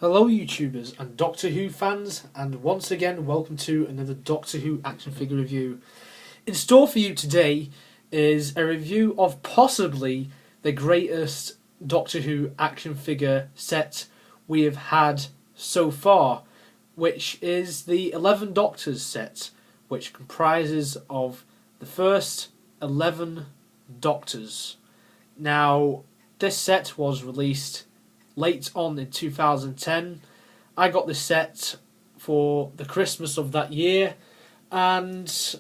Hello YouTubers and Doctor Who fans, and once again welcome to another Doctor Who action figure review. In store for you today is a review of possibly the greatest Doctor Who action figure set we have had so far, which is the 11 Doctors set, which comprises of the first 11 Doctors. Now, this set was released late on in 2010. I got this set for the Christmas of that year, and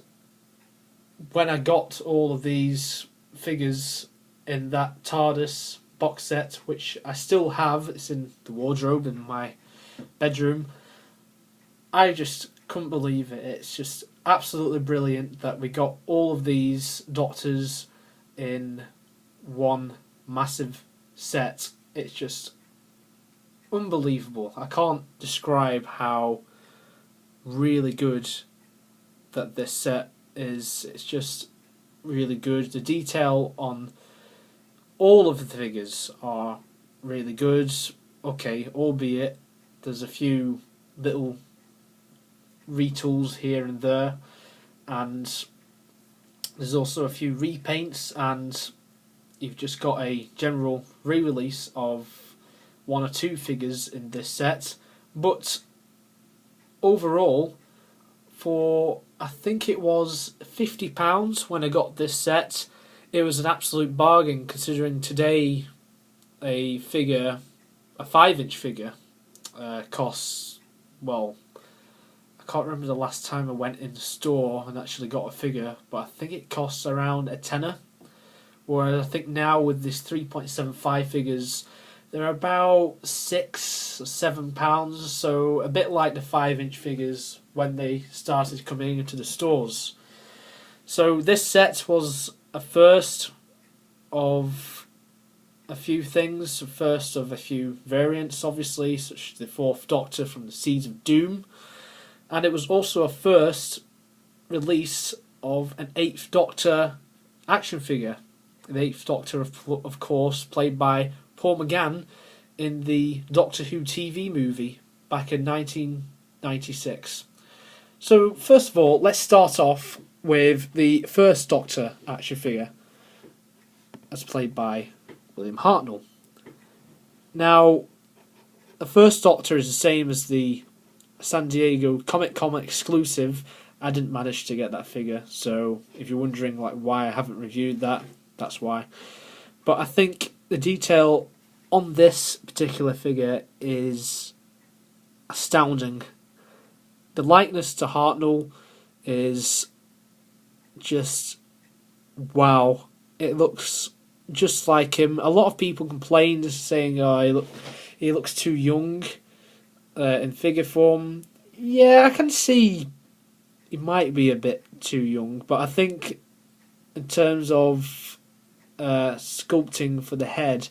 when I got all of these figures in that TARDIS box set, which I still have, it's in the wardrobe in my bedroom, I just couldn't believe it. It's just absolutely brilliant that we got all of these Doctors in one massive set. It's just unbelievable. I can't describe how really good that this set is. It's just really good. The detail on all of the figures are really good. Okay, albeit there's a few little retools here and there, and there's also a few repaints, and you've just got a general re-release of one or two figures in this set. But overall, for I think it was £50 when I got this set, it was an absolute bargain, considering today a figure, a 5-inch figure, costs, well, I can't remember the last time I went in the store and actually got a figure, but I think it costs around a tenner. Whereas I think now with this 3.75 figures, they're about £6 or £7, so a bit like the 5-inch figures when they started coming into the stores. So this set was a first of a few things, a first of a few variants, obviously, such as the 4th Doctor from the Seeds of Doom, and it was also a first release of an 8th Doctor action figure. The 8th Doctor, of course, played by Paul McGann in the Doctor Who TV movie back in 1996. So first of all, let's start off with the first Doctor action figure, as played by William Hartnell. Now, the first Doctor is the same as the San Diego Comic-Con exclusive. I didn't manage to get that figure, so if you're wondering like why I haven't reviewed that, that's why. But I think the detail on this particular figure is astounding. The likeness to Hartnell is just wow. It looks just like him. A lot of people complained, saying, "Oh, he looks too young in figure form." Yeah, I can see he might be a bit too young, but I think in terms of sculpting for the head,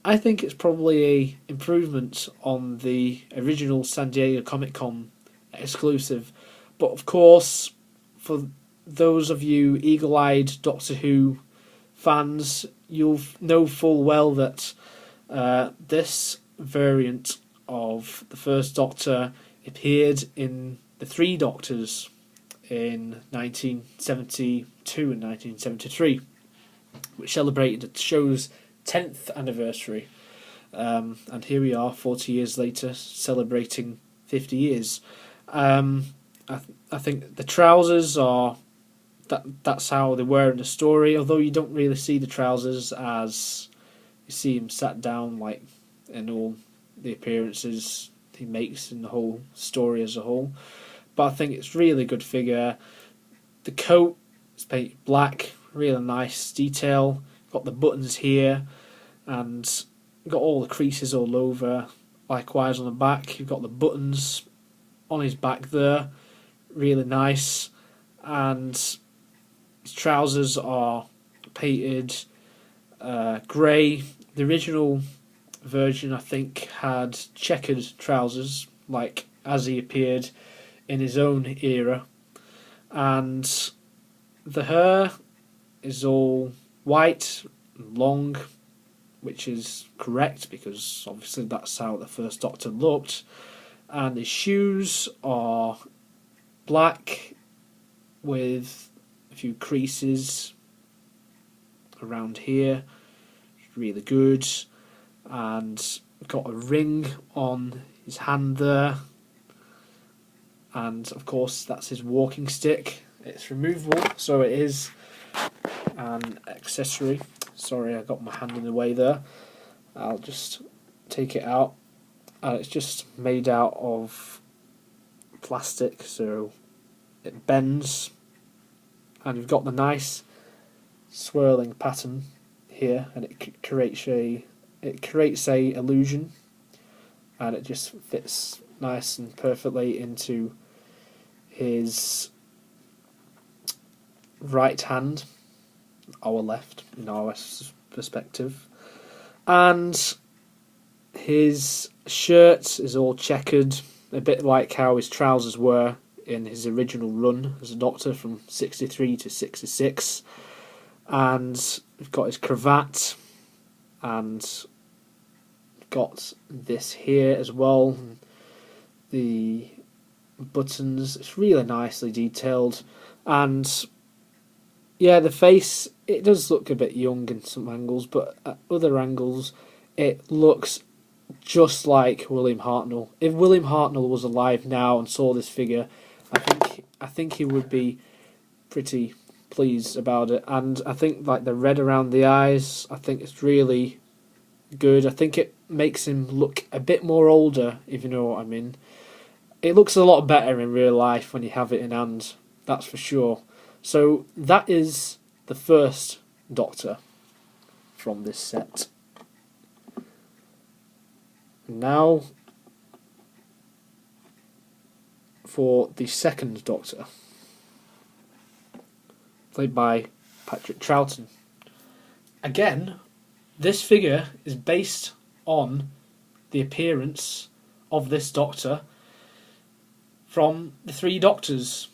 I think it's probably a improvement on the original San Diego Comic-Con exclusive. But of course, for those of you eagle-eyed Doctor Who fans, you'll know full well that this variant of the first Doctor appeared in the 3 Doctors in 1972 and 1973, which celebrated the show's 10th anniversary. And here we are, 40 years later, celebrating 50 years. I think the trousers are... That's how they were in the story, although you don't really see the trousers as you see him sat down, like in all the appearances he makes in the whole story as a whole. But I think it's really good figure. The coat is painted black, really nice detail. Got the buttons here, and got all the creases all over. Likewise on the back, you've got the buttons on his back there, really nice. And his trousers are painted grey. The original version, I think, had checkered trousers, like as he appeared in his own era. And the hair is all white, long, which is correct because obviously that's how the first Doctor looked. And his shoes are black with a few creases around here. Really good. And got a ring on his hand there. And of course that's his walking stick. It's removable, so it is an accessory. Sorry, I got my hand in the way there. I'll just take it out. It's just made out of plastic, so it bends. And you've got the nice swirling pattern here, and it creates a illusion, and it just fits nice and perfectly into his right hand, our left in our perspective, and his shirt is all checkered, a bit like how his trousers were in his original run as a Doctor from 63 to 66, and we've got his cravat, and got this here as well, the buttons. It's really nicely detailed, and yeah, the face, it does look a bit young in some angles, but at other angles it looks just like William Hartnell. If William Hartnell was alive now and saw this figure, I think he would be pretty pleased about it. And I think like the red around the eyes, I think it's really good. I think it makes him look a bit more older, if you know what I mean. It looks a lot better in real life when you have it in hand, that's for sure. So that is the first Doctor from this set. Now for the second Doctor, played by Patrick Troughton. Again, this figure is based on the appearance of this Doctor from the Three Doctors,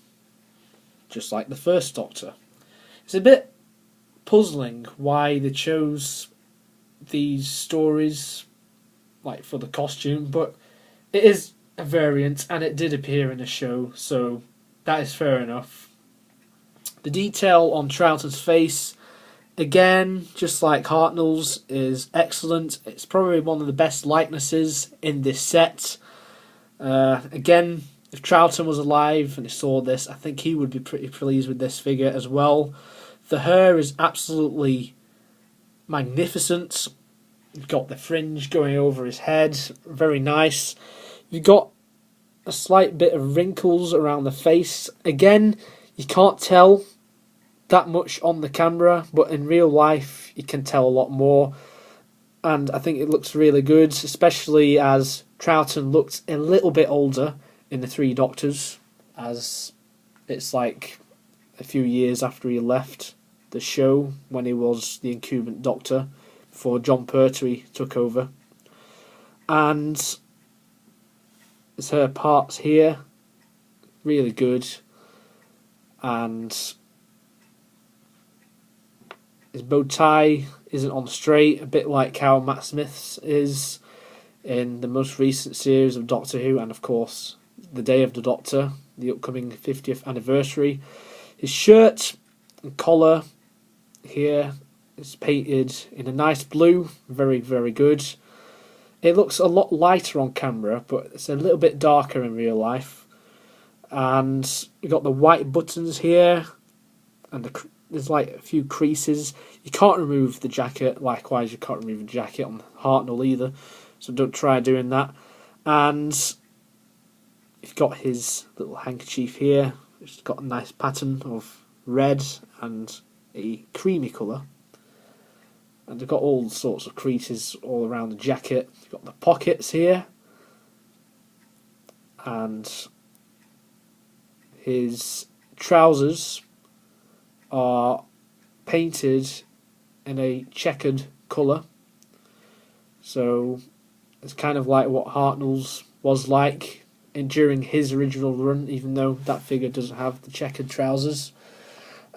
just like the first Doctor. It's a bit puzzling why they chose these stories like for the costume, but it is a variant and it did appear in a show, so that is fair enough. The detail on Troughton's face, again, just like Hartnell's, is excellent. It's probably one of the best likenesses in this set. Again, if Troughton was alive and he saw this, I think he would be pretty pleased with this figure as well. The hair is absolutely magnificent. You've got the fringe going over his head, very nice. You've got a slight bit of wrinkles around the face. Again, you can't tell that much on the camera, but in real life you can tell a lot more. And I think it looks really good, especially as Troughton looked a little bit older in the Three Doctors, as it's like a few years after he left the show when he was the incumbent Doctor before John Pertwee took over. And his hair parts here, really good, and his bow tie isn't on straight, a bit like how Matt Smith's is in the most recent series of Doctor Who, and of course the Day of the Doctor, the upcoming 50th anniversary. His shirt and collar here is painted in a nice blue, very, very good. It looks a lot lighter on camera, but it's a little bit darker in real life. And you've got the white buttons here, and there's like a few creases. You can't remove the jacket, likewise you can't remove the jacket on Hartnell either, so don't try doing that. And you've got his little handkerchief here, which has got a nice pattern of red and a creamy colour. And they've got all sorts of creases all around the jacket. You've got the pockets here. And his trousers are painted in a checkered colour. So it's kind of like what Hartnell's was like during his original run, even though that figure doesn't have the checkered trousers.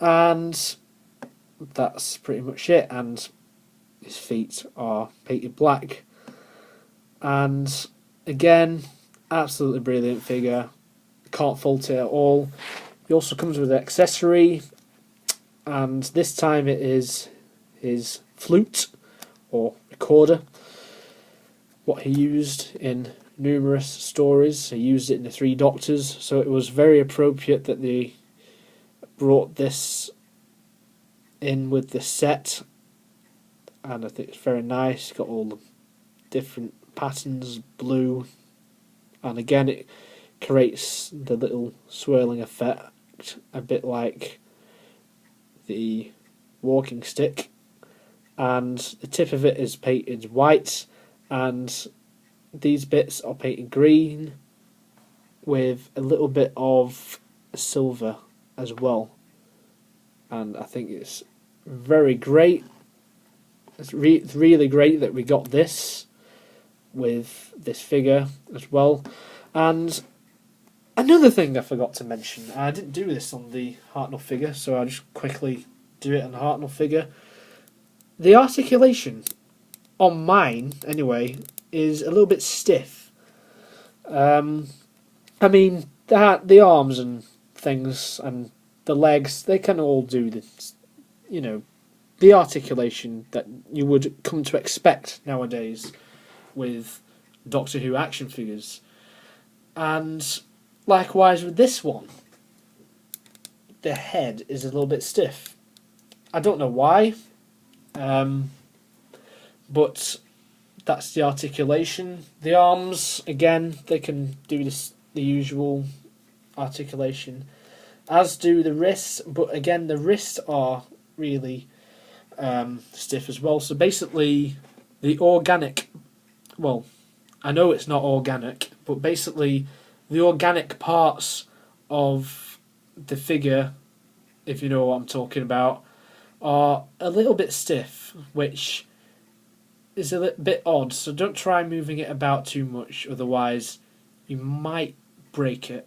And that's pretty much it. And his feet are painted black. And again, absolutely brilliant figure. Can't fault it at all. He also comes with an accessory, and this time it is his flute or recorder. What he used in numerous stories. He used it in the Three Doctors, so it was very appropriate that they brought this in with the set, and I think it's very nice. Got all the different patterns, blue, and again it creates the little swirling effect, a bit like the walking stick, and the tip of it is painted white, and these bits are painted green with a little bit of silver as well, and I think it's very great. It's really great that we got this with this figure as well. And another thing I forgot to mention, I didn't do this on the Hartnell figure, so I'll just quickly do it on the Hartnell figure. The articulation on mine, anyway, is a little bit stiff. I mean, the arms and things and the legs, they can all do this, you know, the articulation that you would come to expect nowadays with Doctor Who action figures. And likewise with this one, the head is a little bit stiff. I don't know why, but that's the articulation. The arms, again, they can do this, the usual articulation, as do the wrists, but again the wrists are really stiff as well. So basically the organic, well, I know it's not organic, but basically the organic parts of the figure, if you know what I'm talking about, are a little bit stiff, which is a little bit odd, so don't try moving it about too much, otherwise you might break it.